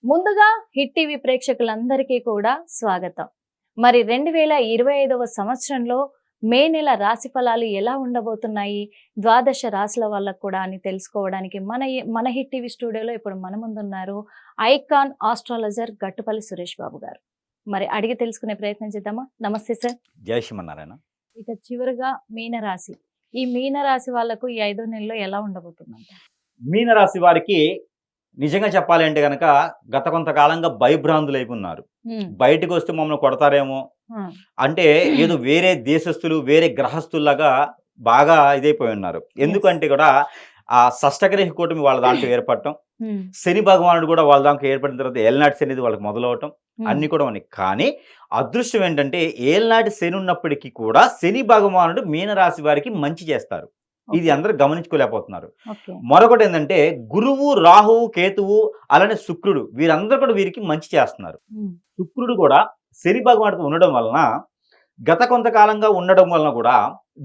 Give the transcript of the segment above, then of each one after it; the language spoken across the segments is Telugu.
ముందుగా హిట్ టీవీ ప్రేక్షకులందరికీ కూడా స్వాగతం. మరి 2025వ సంవత్సరంలో మే నెల రాశి ఫలాలు ఎలా ఉండబోతున్నాయి, ద్వాదశ రాశుల వాళ్ళకు కూడా అని తెలుసుకోవడానికి మన హిట్ టీవీ స్టూడియోలో ఇప్పుడు మన ముందున్నారు ఐకాన్ ఆస్ట్రాలజర్ గట్టుపల్లి సురేష్ బాబు గారు. మరి అడిగి తెలుసుకునే ప్రయత్నం చేద్దామా? నమస్తే సార్. జై శ్రీమన్నారాయణ. ఇక చివరిగా మీనరాశి, ఈ మీనరాశి వాళ్ళకు ఈ 5 నెలల్లో ఎలా ఉండబోతుందంట? మీనరాశి వారికి నిజంగా చెప్పాలి అంటే గనక గత కొంతకాలంగా భయభ్రాంతులైపు ఉన్నారు. బయటకు వస్తే మమ్మల్ని కొడతారేమో అంటే ఏదో వేరే దేశస్తులు వేరే గ్రహస్తుల్లాగా బాగా ఇదైపోయి ఉన్నారు. ఎందుకంటే కూడా ఆ షష్టగ్రహ కూటమి వాళ్ళ దాంట్లో ఏర్పడటం, శని భగవానుడు కూడా వాళ్ళ దాంట్లో ఏర్పడిన తర్వాత ఏలనాటి శని అనేది వాళ్ళకి మొదలవటం అన్ని కూడా ఉన్నాయి. కానీ అదృష్టం ఏంటంటే ఏలనాటి శని ఉన్నప్పటికీ కూడా శని భగవానుడు మీనరాశి వారికి మంచి చేస్తారు. ఇది అందరూ గమనించుకోలేకపోతున్నారు. మరొకటి ఏంటంటే గురువు, రాహువు, కేతువు అలానే శుక్రుడు వీరందరూ కూడా వీరికి మంచి చేస్తున్నారు. శుక్రుడు కూడా శని భగవానుడితో ఉండడం వలన గత కొంతకాలంగా ఉండడం వలన కూడా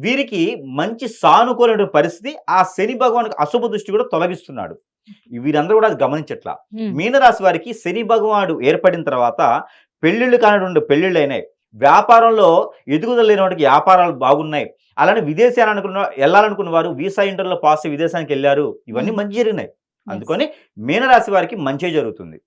వీరికి మంచి సానుకూలమైన పరిస్థితి, ఆ శని భగవానికి అశుభ దృష్టి కూడా తొలగిస్తున్నాడు. వీరందరూ కూడా అది గమనించట్లా. మీనరాశి వారికి శని భగవానుడు ఏర్పడిన తర్వాత పెళ్లిళ్ళు కానిటువంటి పెళ్లిళ్ళు అయినాయి, వ్యాపారంలో ఎదుగుదల లేని వాటికి వ్యాపారాలు బాగున్నాయి, అలానే విదేశాలు వెళ్ళాలనుకున్న వారు వీసా ఇంటర్లో పాస్ అయ్యి విదేశానికి వెళ్ళారు. ఇవన్నీ మంచి జరిగినాయి. అందుకని మీనరాశి వారికి మంచి జరుగుతుంది,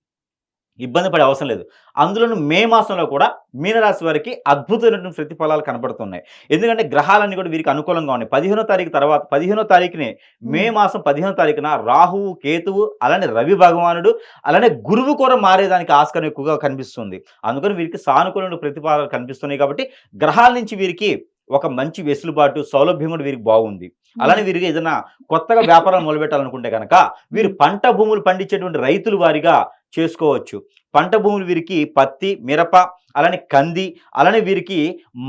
ఇబ్బంది పడే అవసరం లేదు. అందులోనూ మే మాసంలో కూడా మీనరాశి వారికి అద్భుతమైనటువంటి ప్రతిఫలాలు కనబడుతున్నాయి. ఎందుకంటే గ్రహాలన్నీ కూడా వీరికి అనుకూలంగా ఉన్నాయి. 15వ తారీఖు తర్వాత 15వ తారీఖునే మే మాసం 15వ తారీఖున రాహువు, కేతువు అలానే రవి భగవానుడు అలానే గురువు కూడా మారేదానికి ఆస్కారం ఎక్కువగా కనిపిస్తుంది. అందుకని వీరికి సానుకూలమైన ప్రతిఫలాలు కనిపిస్తున్నాయి. కాబట్టి గ్రహాల నుంచి వీరికి ఒక మంచి వెసులుబాటు, సౌలభ్యం కూడా వీరికి బాగుంది. అలానే వీరికి ఏదైనా కొత్తగా వ్యాపారాలు మొదలుపెట్టాలనుకుంటే కనుక వీరు పంట భూములు పండించేటువంటి రైతులు వారిగా చేసుకోవచ్చు. పంట భూములు వీరికి పత్తి, మిరప అలానే కంది అలానే వీరికి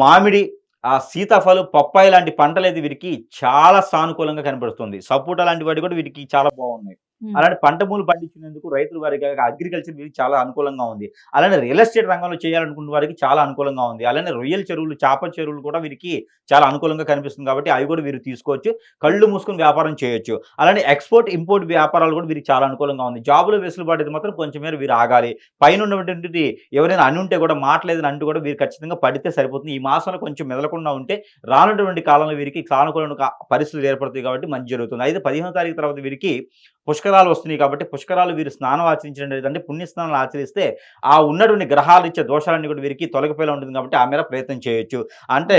మామిడి, సీతాఫలం, పప్పాయి లాంటి పంటలు అయితే వీరికి చాలా సానుకూలంగా కనబడుతుంది. సపోటా లాంటి వాటి కూడా వీరికి చాలా బాగున్నాయి. అలాంటి పంట భూములు పండించినందుకు రైతుల వారికి అగ్రికల్చర్ వీరికి చాలా అనుకూలంగా ఉంది. అలానే రియల్ ఎస్టేట్ రంగంలో చేయాలనుకున్న వారికి చాలా అనుకూలంగా ఉంది. అలానే రొయ్యల చెరువులు, చేపల చెరువులు కూడా వీరికి చాలా అనుకూలంగా కనిపిస్తుంది. కాబట్టి అవి కూడా వీరు తీసుకోవచ్చు, కళ్ళు మూసుకుని వ్యాపారం చేయొచ్చు. అలానే ఎక్స్పోర్ట్, ఇంపోర్ట్ వ్యాపారాలు కూడా వీరికి చాలా అనుకూలంగా ఉంది. జాబులో వెసులుబాటు అయితే మాత్రం కొంచెం మేర వీరు ఆగాలి. పైన ఉన్నటువంటి ఎవరైనా అని ఉంటే కూడా మాట్లాడేదని అంటూ కూడా వీరు ఖచ్చితంగా పడితే సరిపోతుంది. ఈ మాసంలో కొంచెం మెదలకుండా ఉంటే రానున్నటువంటి కాలంలో వీరికి సానుకూల పరిస్థితులు ఏర్పడతాయి. కాబట్టి మంచి జరుగుతుంది. అయితే 15వ తారీఖు తర్వాత వీరికి పుష్కరాలు వస్తున్నాయి. కాబట్టి పుష్కరాలు వీరు స్నానం ఆచరించడం లేదంటే పుణ్యస్నానాలు ఆచరిస్తే ఆ ఉన్నటువంటి గ్రహాలు ఇచ్చే దోషాలన్నీ కూడా వీరికి తొలగిపోయేలా ఉంటుంది. కాబట్టి ఆ మేర ప్రయత్నం చేయొచ్చు. అంటే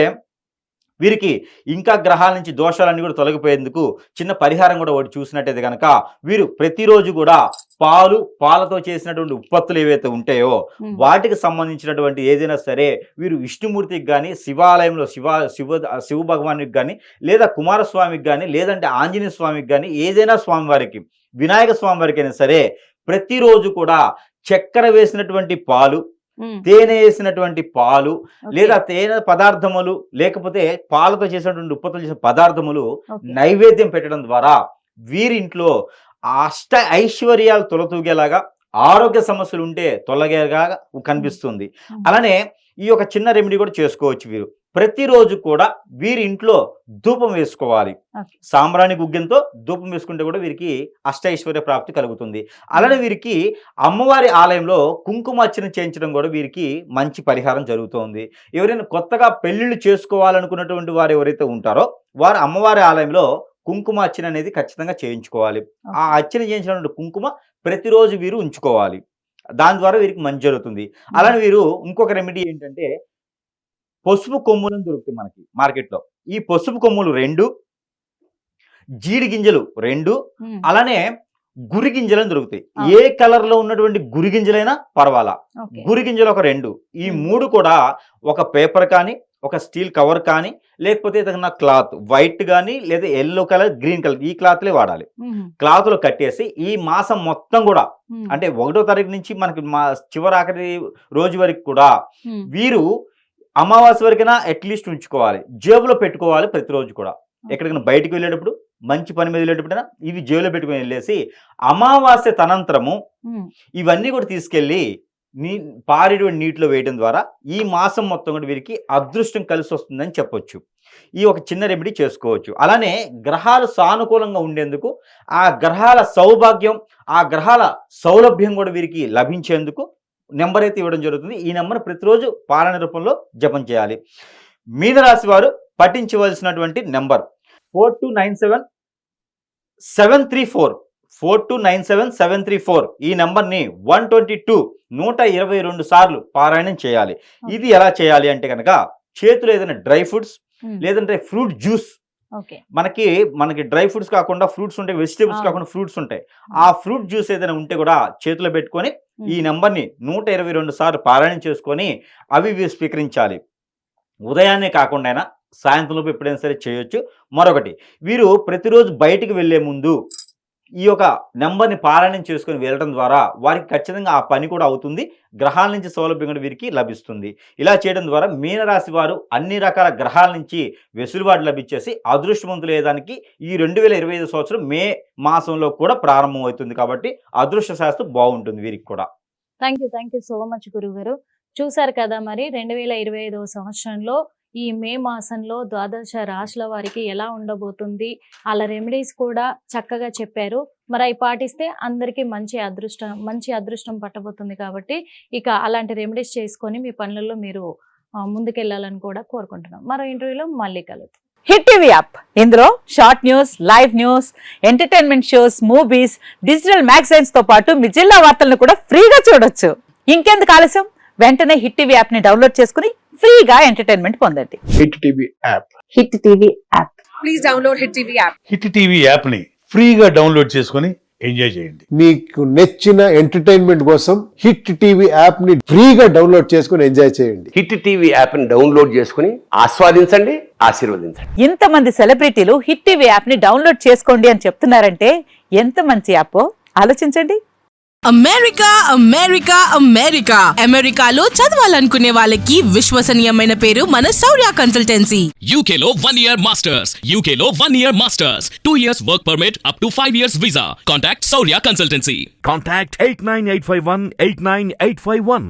వీరికి ఇంకా గ్రహాల నుంచి దోషాలన్నీ కూడా తొలగిపోయేందుకు చిన్న పరిహారం కూడా ఒకటి చూసినట్టయితే కనుక వీరు ప్రతిరోజు కూడా పాలతో చేసినటువంటి ఉత్పత్తులు ఏవైతే ఉంటాయో వాటికి సంబంధించినటువంటి ఏదైనా సరే వీరు విష్ణుమూర్తికి కానీ, శివాలయంలో శివ భగవానికి కానీ, లేదా కుమారస్వామికి కానీ, లేదంటే ఆంజనేయ స్వామికి కానీ, ఏదైనా స్వామివారికి, వినాయక స్వామి వారికి అయినా సరే ప్రతిరోజు కూడా చక్కెర వేసినటువంటి పాలు, తేనె వేసినటువంటి పాలు లేదా తేనె పదార్థములు లేకపోతే పాలతో చేసినటువంటి ఉత్పత్తులు చేసిన పదార్థములు నైవేద్యం పెట్టడం ద్వారా వీరింట్లో అష్ట ఐశ్వర్యాలు తొలతూగేలాగా, ఆరోగ్య సమస్యలు ఉంటే తొలగేగా కనిపిస్తుంది. అలానే ఈ యొక్క చిన్న రెమెడీ కూడా చేసుకోవచ్చు. వీరు ప్రతిరోజు కూడా వీరి ఇంట్లో ధూపం వేసుకోవాలి. సాంబ్రాణి గుగ్గింతో ధూపం వేసుకుంటే కూడా వీరికి అష్టైశ్వర్య ప్రాప్తి కలుగుతుంది. అలానే వీరికి అమ్మవారి ఆలయంలో కుంకుమార్చన చేయించడం కూడా వీరికి మంచి పరిహారం జరుగుతుంది. ఎవరైనా కొత్తగా పెళ్లిళ్ళు చేసుకోవాలనుకున్నటువంటి వారు ఎవరైతే ఉంటారో వారు అమ్మవారి ఆలయంలో కుంకుమార్చన అనేది ఖచ్చితంగా చేయించుకోవాలి. ఆ అర్చన చేయించినటువంటి కుంకుమ ప్రతిరోజు వీరు ఉంచుకోవాలి. దాని ద్వారా వీరికి మంచి జరుగుతుంది. అలానే వీరు ఇంకొక రెమెడీ ఏంటంటే పసుపు కొమ్ములను దొరుకుతాయి మనకి మార్కెట్లో. ఈ పసుపు కొమ్ములు 2, జీడి గింజలు 2, అలానే గురి గింజలను దొరుకుతాయి. ఏ కలర్ లో ఉన్నటువంటి గురి గింజలైనా పర్వాలా, గురి గింజలు ఒక 2. ఈ 3 కూడా ఒక పేపర్ కానీ, ఒక స్టీల్ కవర్ కానీ, లేకపోతే ఏదైనా క్లాత్ వైట్ కానీ లేదా ఎల్లో కలర్, గ్రీన్ కలర్ ఈ క్లాత్లే వాడాలి. క్లాత్ లో కట్టేసి ఈ మాసం మొత్తం కూడా అంటే 1వ తారీఖు నుంచి మనకి చివరాఖరి రోజు వరకు కూడా వీరు అమావాస్య వరకైనా అట్లీస్ట్ ఉంచుకోవాలి, జేబులో పెట్టుకోవాలి. ప్రతిరోజు కూడా ఎక్కడికైనా బయటకు వెళ్ళేటప్పుడు, మంచి పని మీద వెళ్ళేటప్పుడైనా ఇవి జేబులో పెట్టుకుని వెళ్ళేసి అమావాస్య తనంతరము ఇవన్నీ కూడా తీసుకెళ్ళి పారేడు నీటిలో వేయడం ద్వారా ఈ మాసం మొత్తం కూడా వీరికి అదృష్టం కలిసి వస్తుందని చెప్పొచ్చు. ఈ ఒక చిన్న రెమెడీ చేసుకోవచ్చు. అలానే గ్రహాలు సానుకూలంగా ఉండేందుకు, ఆ గ్రహాల సౌభాగ్యం, ఆ గ్రహాల సౌలభ్యం కూడా వీరికి లభించేందుకు నెంబర్ అయితే ఇవ్వడం జరుగుతుంది. ఈ నెంబర్ ప్రతిరోజు పారాయణ రూపంలో జపం చేయాలి. మీనరాశి వారు పఠించవలసినటువంటి నెంబర్ 4297-734 4297-734. ఈ నెంబర్ని 122 సార్లు పారాయణం చేయాలి. ఇది ఎలా చేయాలి అంటే కనుక చేతులు ఏదైనా డ్రై ఫ్రూట్స్ లేదంటే ఫ్రూట్ జ్యూస్, మనకి డ్రై ఫ్రూట్స్ కాకుండా ఫ్రూట్స్ ఉంటాయి, వెజిటేబుల్స్ కాకుండా ఫ్రూట్స్ ఉంటాయి, ఆ ఫ్రూట్ జ్యూస్ ఏదైనా ఉంటే కూడా చేతిలో పెట్టుకొని ఈ నెంబర్ని 122 సార్లు పారాయణం చేసుకొని అవి స్వీకరించాలి. ఉదయాన్నే కాకుండా సాయంత్రంలోపు ఎప్పుడైనా సరే చేయొచ్చు. మరొకటి, వీరు ప్రతిరోజు బయటికి వెళ్లే ముందు ఈ యొక్క నెంబర్ని పారాయణం చేసుకొని వెళ్ళడం ద్వారా వారికి ఖచ్చితంగా ఆ పని కూడా అవుతుంది. గ్రహాల నుంచి సౌలభ్యం కూడా వీరికి లభిస్తుంది. ఇలా చేయడం ద్వారా మీనరాశి వారు అన్ని రకాల గ్రహాల నుంచి వెసులుబాటు లభించేసి అదృష్టవంతులు అయ్యేదానికి ఈ 2025 సంవత్సరం మే మాసంలో కూడా ప్రారంభం అవుతుంది. కాబట్టి అదృష్ట శాస్త్రం బాగుంటుంది వీరికి కూడా. థ్యాంక్ యూ సో మచ్ గురువు గారు. చూసారు కదా, మరి 2025 సంవత్సరంలో ఈ మే మాసంలో ద్వాదశ రాశుల వారికి ఎలా ఉండబోతుంది, అలా రెమెడీస్ కూడా చక్కగా చెప్పారు. మరి అవి పాటిస్తే అందరికీ మంచి అదృష్టం పట్టబోతుంది. కాబట్టి ఇక అలాంటి రెమెడీస్ చేసుకొని మీ పనులలో మీరు ముందుకెళ్లాలని కూడా కోరుకుంటున్నాం. మరో ఇంటర్వ్యూలో మళ్ళీ కలుద్దాం. హిట్ టీవీ యాప్, ఇందులో short news, live news, entertainment shows, movies, digital magazines తో పాటు మీ జిల్లా వార్తలను కూడా ఫ్రీగా చూడొచ్చు. ఇంకెందుకు ఆలస్యం, వెంటనే హిట్ టీవీ యాప్ ని డౌన్లోడ్ చేసుకుని ఫ్రీగా ఎంటర్టైన్మెంట్ పొందండి. Hit TV app. Hit TV app. Please download hit TV app. Hit TV app ని ఫ్రీగా డౌన్లోడ్ చేసుకొని ఎంజాయ్ చేయండి. మీకు నచ్చిన ఎంటర్టైన్మెంట్ కోసం హిట్ టీవీ యాప్ ని ఫ్రీగా డౌన్లోడ్ చేసుకొని ఎంజాయ్ చేయండి. హిట్ టీవీ యాప్ ని డౌన్లోడ్ చేసుకుని ఆస్వాదించండి, ఆశీర్వదించండి. ఇంతమంది సెలబ్రిటీలు హిట్ టీవీ యాప్ ని డౌన్లోడ్ చేసుకోండి అని చెప్తున్నారంటే ఎంత మంచి యాప్ ఆలోచించండి. అమెరికాలో చదవాలనుకునే వాళ్ళకి విశ్వసనీయమైన పేరు మన శౌర్య కన్సల్టెన్సీ. UK లో 1 year masters. UK లో 1 year masters. 2 years work permit up to 5 years visa. Contact Saurya Consultancy. Contact 89851 89851.